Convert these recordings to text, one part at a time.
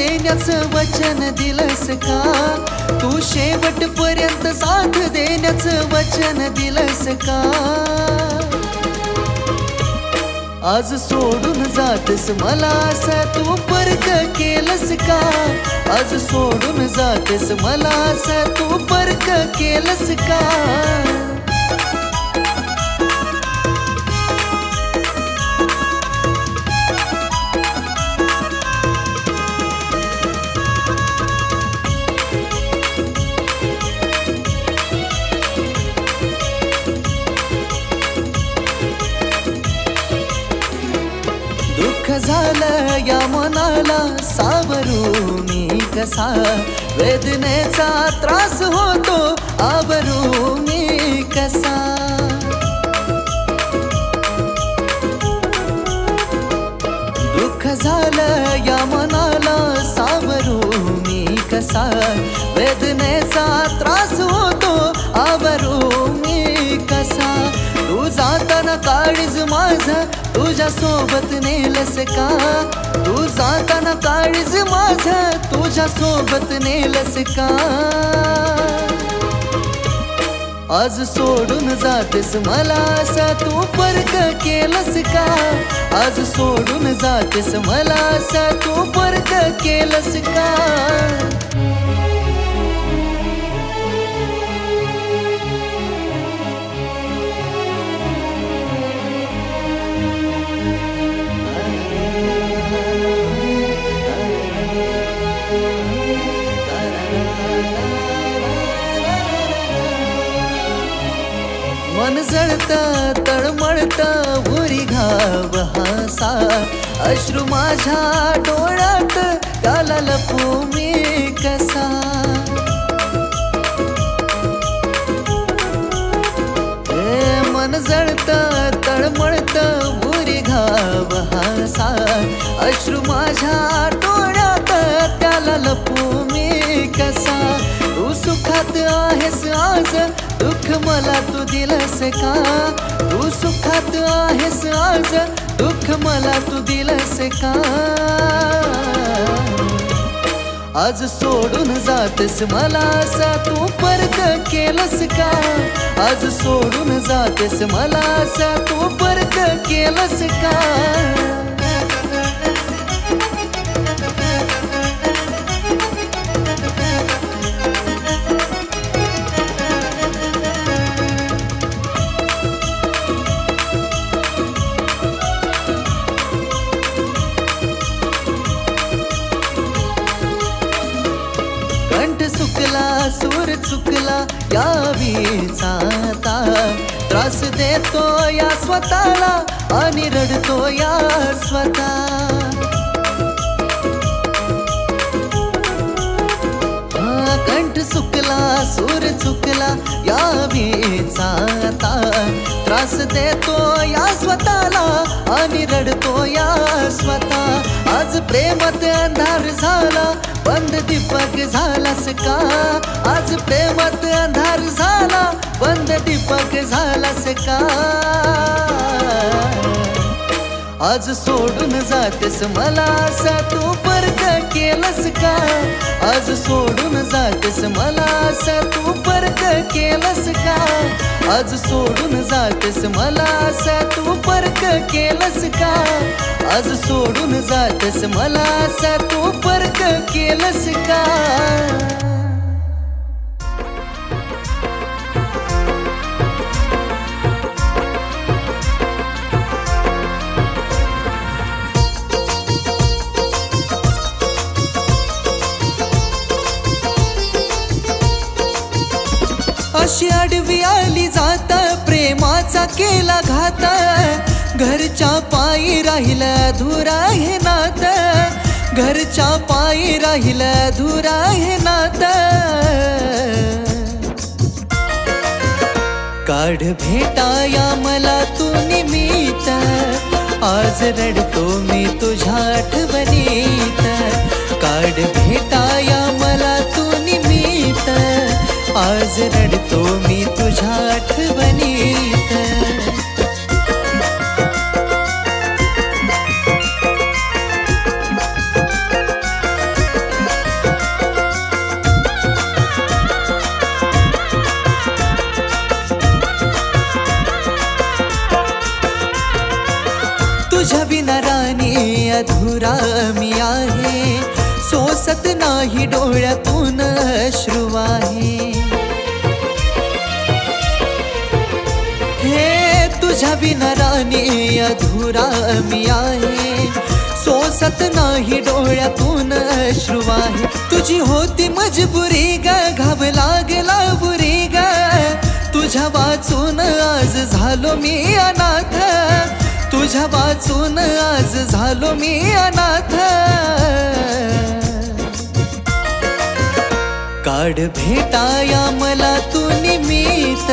देण्याचं वचन दिलंस का? तू शेवटपर्यंत साथ देण्याचं वचन दिलंस का? आज सोडून जातेस मला असं तू परक केलंस का? आज सोडून जातेस मला असं तू परक केलंस का? दुःख झालं या मनाला सावरू मी कसा? वेदनेचा त्रास होतो आवरू मी कसा? दुःख झालं या मनाला सावरू मी कसा? वेदनेचा त्रास होतो आवरू मी कसा? तू जाताना काळीज माझं तुझ्या सोबत नेलस का? तू जाताना काळीज माझं तुझ्या सोबत नेलस का? आज सोडून जातेस मला असं तू परक केलंस का? आज सोडून जातेस मला असं तू परक केलंस का? मन जळतं तळमळतं उरी घाव हासा, अश्रू माझ्या डोळ्यात त्याला लपू मी कसा? मन जळतं तळमळतं उरी घाव हासा, अश्रू माझ्या डोळ्यात त्याला लपू मी कसा? तू सुखात आहेस आज दुःख मला तू दिलंस का? तू सुखात आहेस आज दुःख मला तू दिलंस का? आज सोडून जातेस मला असा तू परक केलंस का? आज सोडून जातेस मला असा तू परक केलंस का? चुकला सूर चुकला या विचाता, त्रास देतो या स्वतःला आणि रडतो या स्वतः. कंठ चुकला सूर चुकला या विचाता, त्रास देतो या स्वतःला आणि रडतो या स्वतः. आज प्रेमात अंधार झाला बंद दीपक झालास का? आज प्रेमात अंधार झाला बंद दीपक झालास का? आज सोडून जातेस मला असा तू परक केलंस का? आज सोडून जातेस मला असा तू परक केलंस का? आज सोडून जातेस मला असा तू परक केलंस का? आज सोडून जातेस मला असा तू परक केलंस का? अशी आडवी आली जात प्रेमाचा केला घात, घरच्या पायी राहिला धुरा हे नात, घरच्या पायी राहिला धुरा हे नात. काढ भेटाया मला तू निमित्त, आज रडतो मी तुझ्या आठवणीत. काढ भेटाया मला तू निमित्त, आज रडतो मी तुझ्या आठवणीत. अधुरा मी आहे, सोसत नाही डोळ्यातून अश्रू आहे. हे तुझ्या विना राणी अधुरा मी आहे, सोसत नाही डोळ्यातून अश्रू आहे. तुझी होती मजबुरी ग, घाव लागला बुरी ग, तुझ्या वाचून आज झालो मी अनाथ, तुझ्या वाचून आज झालो मी अनाथ. काढ भेटाया मला तू निमित्त,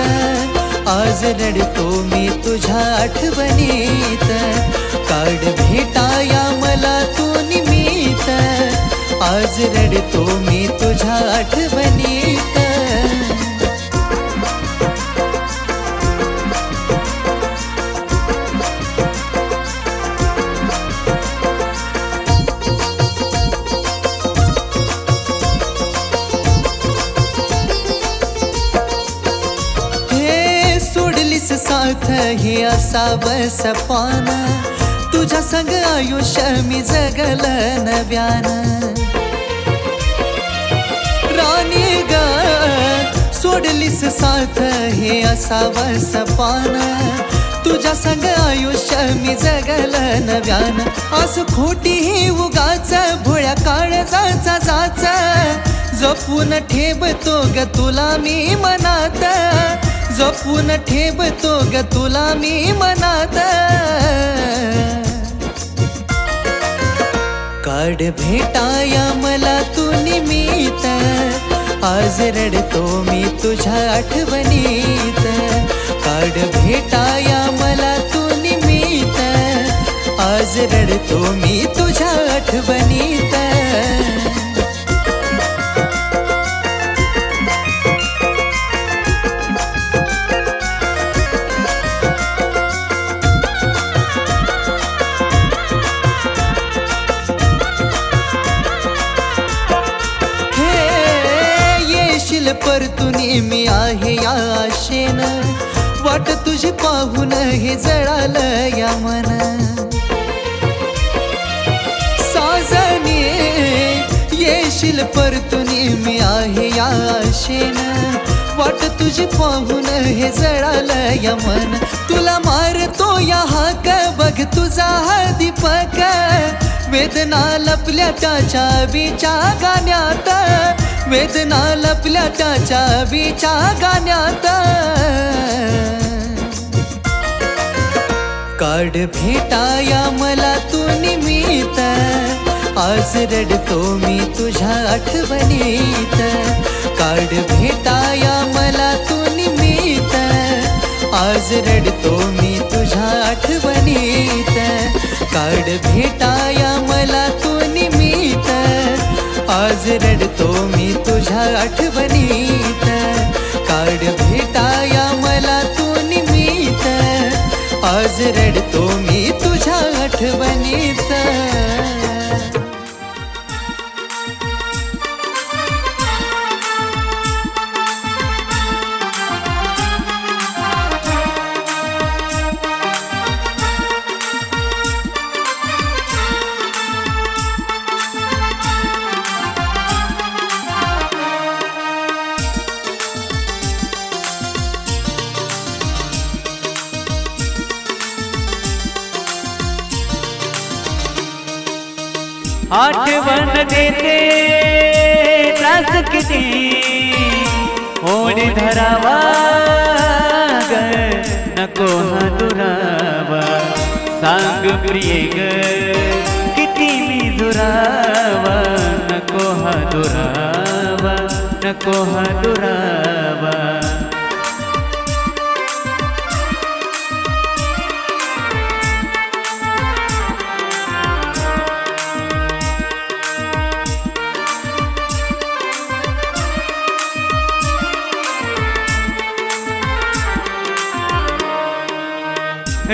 आज रडतो मी तुझ्या आठवणीत. काढ भेटाया मला तू निमित्त, आज रडतो मी तुझ्या आठवणीत. साथ हे असावं सपान, तुझ्या संग आयुष्य मी जगलं नव्यानं. राणी ग सोडलीस साथ हे असावं सपान, तुझ्या संग आयुष्य मी जगलं नव्यानं. आज खोटी ही उगाच भोळ्या काळजाचा जाच, जपून ठेवतो ग तुला मी मनात, जपून ठेवतो ग तुला मी मनात. काढ भेटाया मला तू निमित्त, आज रडतो मी तुझ्या आठवणीत. काढ भेटाया मला तू निमित्त, आज रडतो मी तुझ्या आठवणीत. परतुनी मी आहे या आशेन, वाट तुझी पाहून हे जळालं या मन. साजनी येशील परतुनी मी आहे या आशेन, वाट तुझी पाहून हे जळालं या मन. तुला मारतो या हाक बघ तुझा हा दीपक, वेदना लपल्या त्याच्या बीच्या गाण्यात, वेदना लपल्या त्याच्या बीच्या गाण्यात. काढ भेटाया मला तू निमित्त, आज रडतो मी तुझ्या आठवणीत. काढ भेटाया मला तू निमित्त, आज रडतो मी तुझ्या आठवणीत. काढ भेटाया मला तू निमित्त, आज रडतो मी तुझ्या आठवणीत. काढ भेटाया मला तू निमित्त, आज रडतो मी तुझ्या आठवणीत. आठवण देते त्रास किती, ओढ धरावा ग नको हा दुरावा. सांग प्रिये ग किती मी दुरावा, नको हा दुरावा, नको हा दुरावा.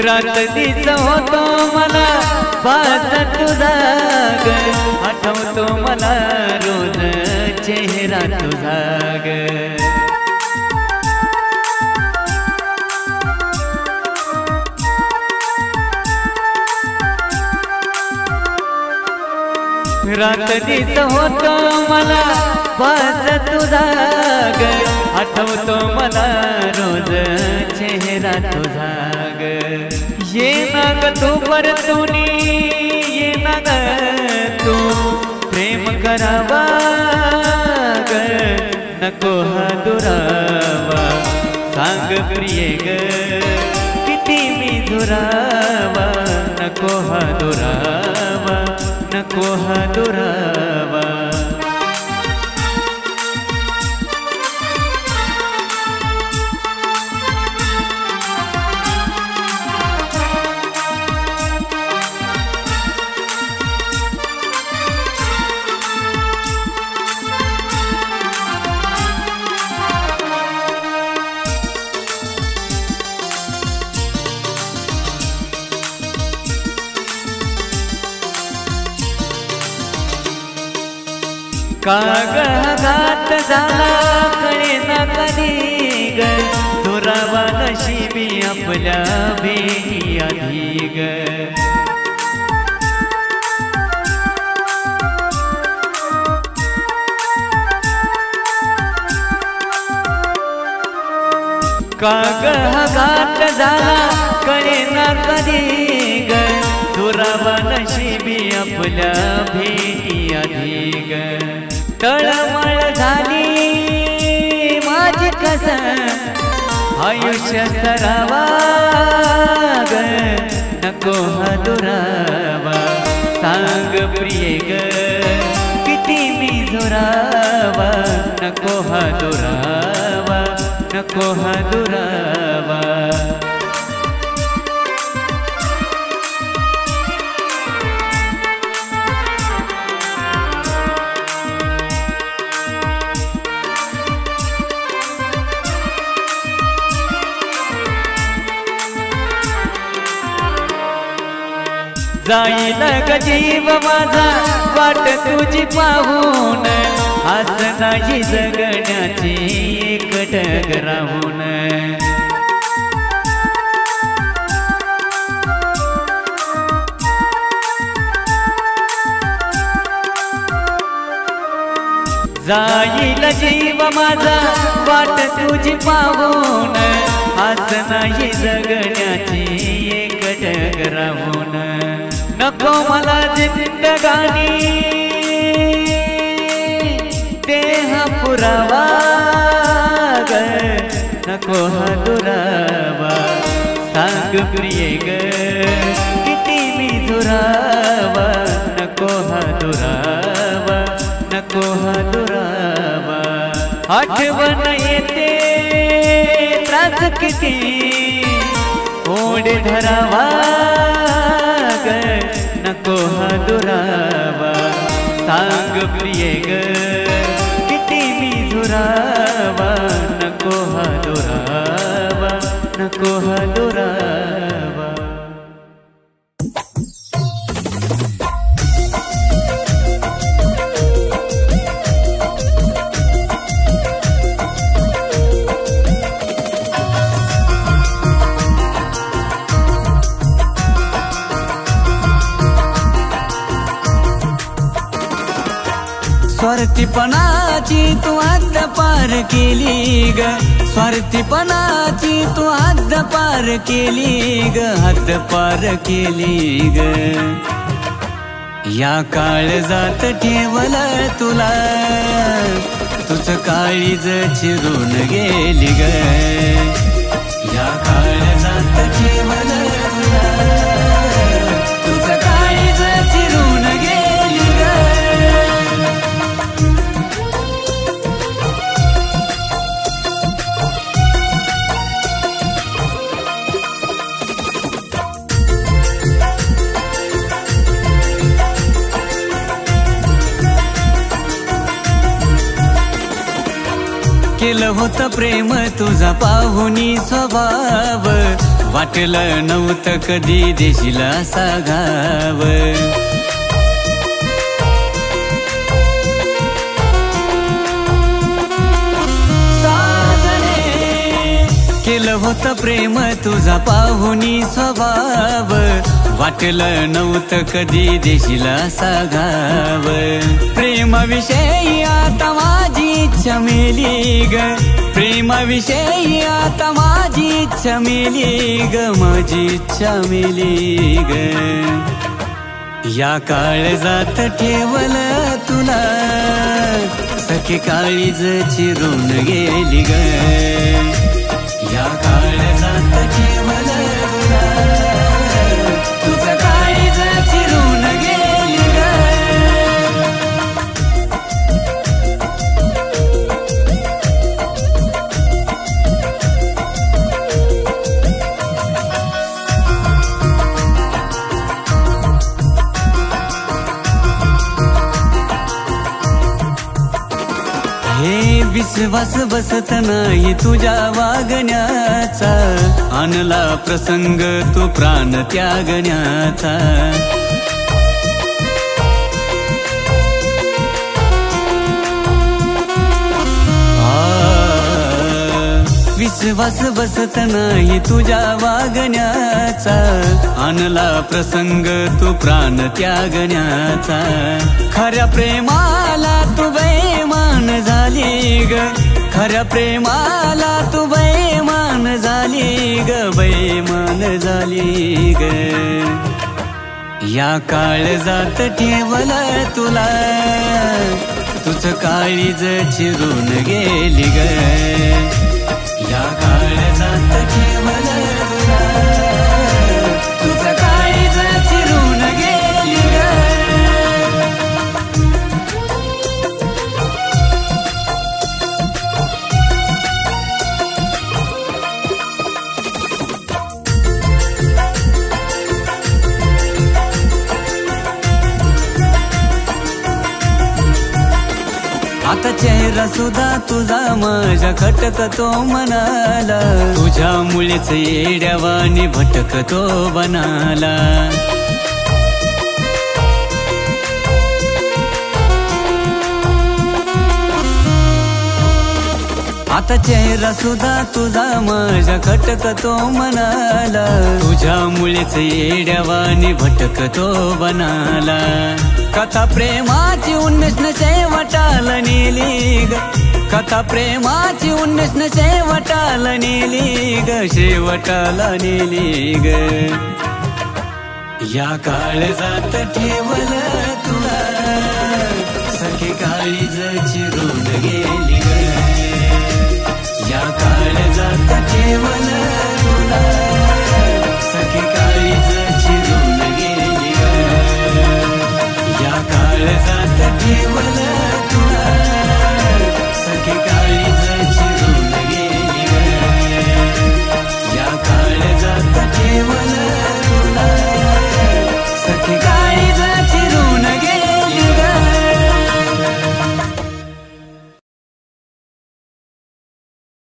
रात दिस होतो मला बास तुझा ग, आठवतो मला रोज चेहरा तुझा ग. रात दिस होतो मला बास तुझा ग आठवतो मला रोज चेहरा तुझा ग ये ना ग तू परतुनी ये ना ग तू प्रेम करावा ग नको हा दुरावा सांग प्रिये ग किती मी दुरावा नको हा दुरावा नको हा दुरावा कागदात झाला कळे ना कधी ग दुरावा नशिबी आपल्या भेटी आधी ग कागदात झाला कळे ना कधी ग दुरावा नशिबी आपल्या भेटी आधी ग तळमळ झाली माझी कस आयुष्य सरावा ग नको हा दुरावा सांग प्रिये ग किती मी झुरावा नको हा दुरावा नको हा दुरावा जाईल ग जीव माझा वाट तुझी पाहून आस नाही जगण्याची एकटक राहून जाईल जीव माझा वाट तुझी पाहून आस नाही जगण्याची एकटक राहून नको मला जिंदगानी देह पुरावा ग नको हा दुरावा सांग प्रिये ग किती मी झुरावा नको हा दुरावा नको हा दुरावा आठवण येते त्रास किती ओढ धरावा ग नको हा दुरावा सांग प्रिये ग किती मी झुरावा नको हा दुरावा नको हा दुरावा स्वार्थीपणाची तू हद्द पार केली ग स्वार्थीपणाची तू हद्द पार केली ग हद्द पार केली ग या काळजात ठेवलं तुला तुझं काळीज चिरून गेली ग या काळजात ठेवलं तुला तुझं काळीज चिरून गेली ग केलं होतं प्रेम तुझा पाहुनी स्वभाव वाटलं नव्हतं कधी देशील असा घाव केलं होतं प्रेम तुझा पाहुनी स्वभाव वाटलं नव्हतं कधी देशील असा घाव प्रेमाविषयी आता माझी इच्छा मेली ग प्रेमाविषयी आता माझी इच्छा मेली ग माझी इच्छा मेली ग या काळजात ठेवलं तुला सखे काळीज चिरून गेली ग या काळजात ठेवलं तुला तुझं काळीज चिरून गेली ग हे विश्वास बसत नाही तुझ्या वागण्याचा आणला प्रसंग तू प्राण त्यागण्याचा विश्वास बसत नाही तुझ्या वागण्याचा आणला प्रसंग तू प्राण त्यागण्याचा खऱ्या प्रेमाला तू बेईमान झाली ग खऱ्या प्रेमाला तू बेईमान झाली ग बेईमान झाली ग या काळजात ठेवलं तुला तुझं काळीज चिरून गेली ग या काळजात ठेवलं तुला तुझं काळीज चिरून गेली ग आता चेहरा सुद्धा तुझा माझ्या खटकतो मनाला तुझ्यामुळेच येड्यावानी भटकतो बनाला आता चेहरा सुद्धा तुझा माझ्या खटकतो मनाला तुझ्यामुळेच येड्यावानी भटकतो बनाला कथा प्रेमाची उन्मेष शेवटाला नेली ग कथा प्रेमाची उन्मेष शेवटाला नेली ग शेवटाला नेली ग या काळजात ठेवलं तुला सखे काळीज चिरून गेली ग